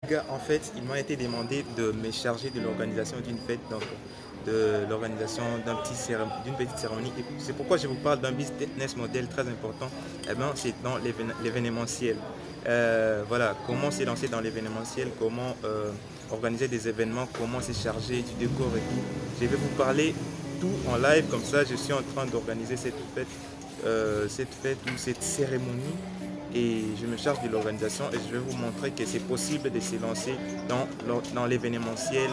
Gars, en fait, il m'a été demandé de me charger de l'organisation d'une fête, donc de l'organisation d'une petite cérémonie. Et c'est pourquoi je vous parle d'un business model très important. Eh ben, c'est dans l'événementiel. Voilà, comment se lancer dans l'événementiel, comment organiser des événements, comment se charger du décor et tout. Je vais vous parler tout en live, comme ça je suis en train d'organiser cette fête ou cette cérémonie et je me charge de l'organisation et je vais vous montrer que c'est possible de se lancer dans l'événementiel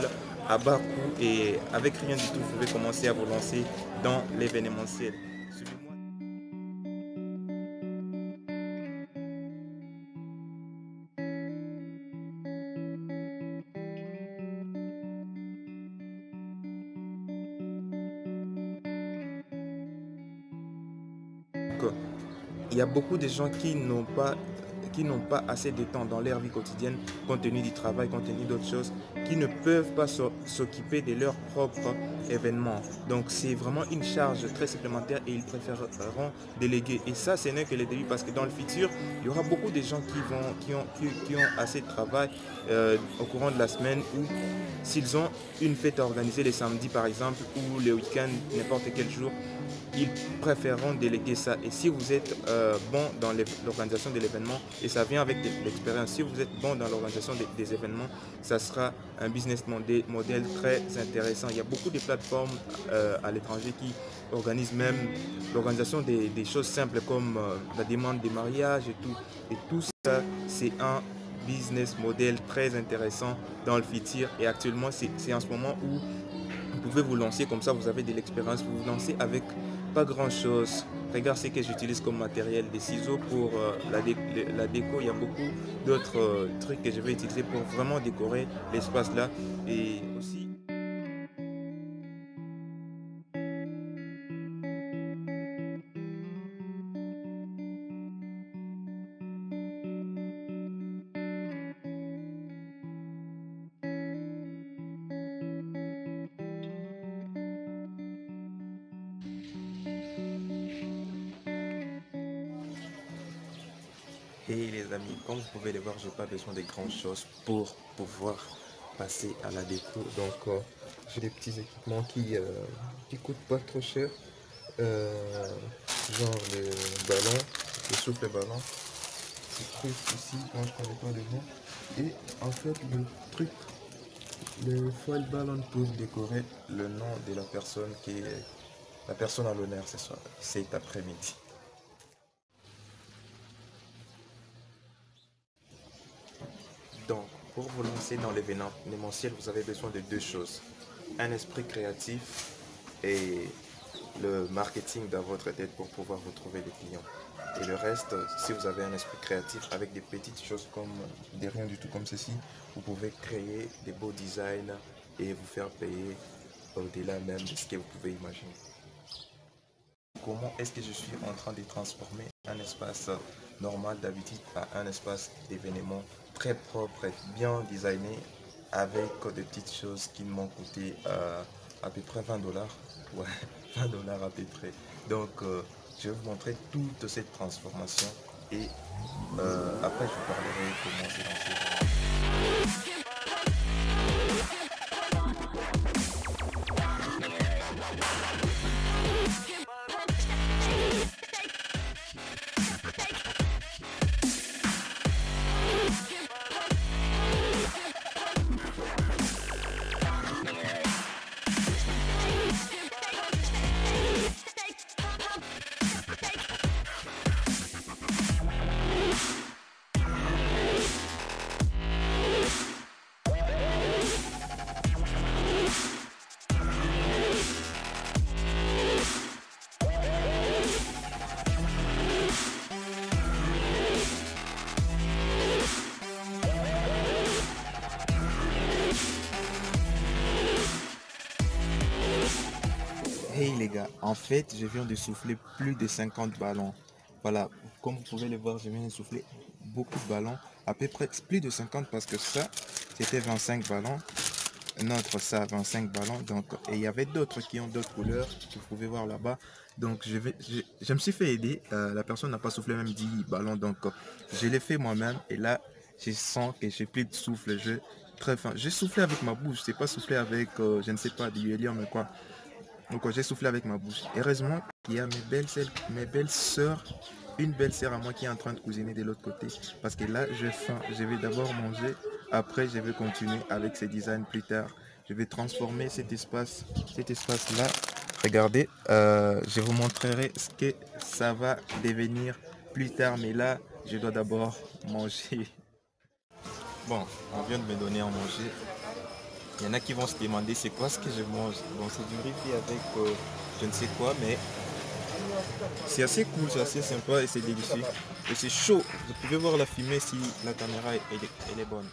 à bas coût et avec rien du tout, vous pouvez commencer à vous lancer dans l'événementiel. Suivez-moi. Il y a beaucoup de gens qui n'ont pas assez de temps dans leur vie quotidienne, compte tenu du travail, compte tenu d'autres choses, qui ne peuvent pas s'occuper de leurs propres événements. Donc c'est vraiment une charge très supplémentaire et ils préféreront déléguer. Et ça, ce n'est que le début parce que dans le futur, il y aura beaucoup de gens qui ont assez de travail au courant de la semaine ou s'ils ont une fête à organiser les samedis par exemple ou le week-end, n'importe quel jour, ils préféreront déléguer ça. Et si vous êtes bon dans l'organisation de l'événement, et ça vient avec l'expérience, si vous êtes bon dans l'organisation des événements, ça sera un business model très intéressant. Il y a beaucoup de plateformes à l'étranger qui organisent même l'organisation des choses simples comme la demande des mariages et tout. Et tout ça, c'est un business model très intéressant dans le futur. Et actuellement, c'est en ce moment où vous pouvez vous lancer comme ça, vous avez de l'expérience, vous vous lancez avec pas grand chose. Regarde ce que j'utilise comme matériel, des ciseaux pour la déco. Il y a beaucoup d'autres trucs que je vais utiliser pour vraiment décorer l'espace là. Et aussi, et les amis, comme vous pouvez le voir, j'ai pas besoin de grandes choses pour pouvoir passer à la déco. Donc, j'ai des petits équipements qui coûtent pas trop cher. Euh, genre le ballon, le souffle ballon. Ce truc ici, moi je connais pas le nom. Et en fait, le foil ballon pour décorer le nom de la personne qui est la personne à l'honneur ce soir, cet après-midi. Donc, pour vous lancer dans l'événementiel, vous avez besoin de deux choses. Un esprit créatif et le marketing dans votre tête pour pouvoir vous trouver des clients. Et le reste, si vous avez un esprit créatif avec des petites choses comme des rien du tout comme ceci, vous pouvez créer des beaux designs et vous faire payer au-delà même de ce que vous pouvez imaginer. Comment est-ce que je suis en train de transformer un espace normal d'habitude à un espace d'événement très propre et bien designé avec des petites choses qui m'ont coûté à peu près 20 $. Ouais, 20 $ à peu près. Donc, je vais vous montrer toute cette transformation et après, je vous parlerai comment c'est lancé. Hey les gars, en fait, je viens de souffler plus de 50 ballons. Voilà, comme vous pouvez le voir, je viens de souffler beaucoup de ballons, à peu près plus de 50 parce que ça, c'était 25 ballons. Notre ça, 25 ballons. Donc, et il y avait d'autres qui ont d'autres couleurs, que vous pouvez voir là-bas. Donc, je me suis fait aider. La personne n'a pas soufflé même 10 ballons. Donc, je l'ai fait moi-même. Et là, je sens que j'ai plus de souffle. Très fin. J'ai soufflé avec ma bouche, c'est pas soufflé avec, je ne sais pas, du hélium mais quoi. Donc j'ai soufflé avec ma bouche. Heureusement qu'il y a mes belles sœurs, une belle sœur à moi qui est en train de cuisiner de l'autre côté. Parce que là, j'ai faim. Je vais d'abord manger. Après, je vais continuer avec ces designs plus tard. Je vais transformer cet espace-là. Regardez, je vous montrerai ce que ça va devenir plus tard. Mais là, je dois d'abord manger. Bon, on vient de me donner à manger. Il y en a qui vont se demander c'est quoi ce que je mange. Bon, c'est du riz fait avec je ne sais quoi, mais c'est assez cool, c'est assez sympa et c'est délicieux. Et c'est chaud. Vous pouvez voir la fumée si la caméra elle est bonne.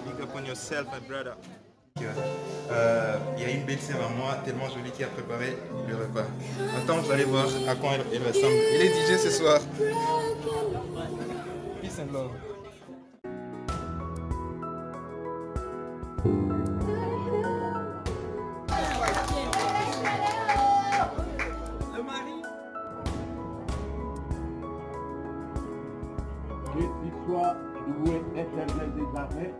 Big up on yourself, my brother. Il y a une belle sœur à moi, tellement jolie, qui a préparé le repas. Attends, vous allez voir à quoi elle ressemble. Il est DJ ce soir. Peace and love. Le mari. Que tu sois doué éternel des armées.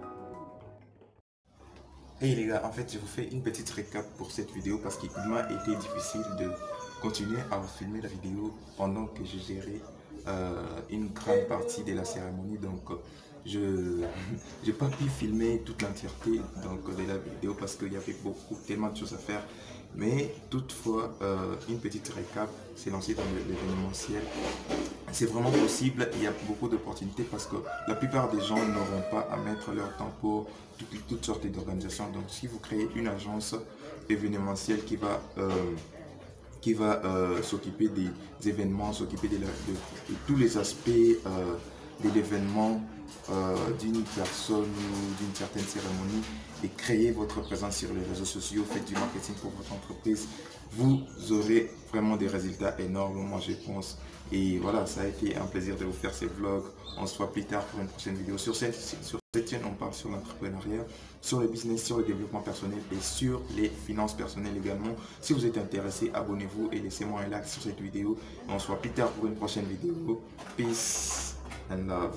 Hey les gars, en fait je vous fais une petite récap pour cette vidéo parce qu'il m'a été difficile de continuer à filmer la vidéo pendant que je gérais une grande partie de la cérémonie. Donc je n'ai pas pu filmer toute l'entièreté de la vidéo parce qu'il y avait tellement de choses à faire. Mais toutefois, une petite récap, c'est lancé dans l'événementiel. C'est vraiment possible, il y a beaucoup d'opportunités parce que la plupart des gens n'auront pas à mettre leur temps pour toutes sortes d'organisations. Donc si vous créez une agence événementielle qui va s'occuper des événements, s'occuper de tous les aspects de l'événement d'une personne ou d'une certaine cérémonie et créer votre présence sur les réseaux sociaux, faites du marketing pour votre entreprise, vous aurez vraiment des résultats énormes, moi je pense. Et voilà, ça a été un plaisir de vous faire ces vlogs. On se voit plus tard pour une prochaine vidéo. Sur cette chaîne, on parle sur l'entrepreneuriat, sur le business, sur le développement personnel et sur les finances personnelles également. Si vous êtes intéressé, abonnez-vous et laissez-moi un like sur cette vidéo. On se voit plus tard pour une prochaine vidéo. Peace and love.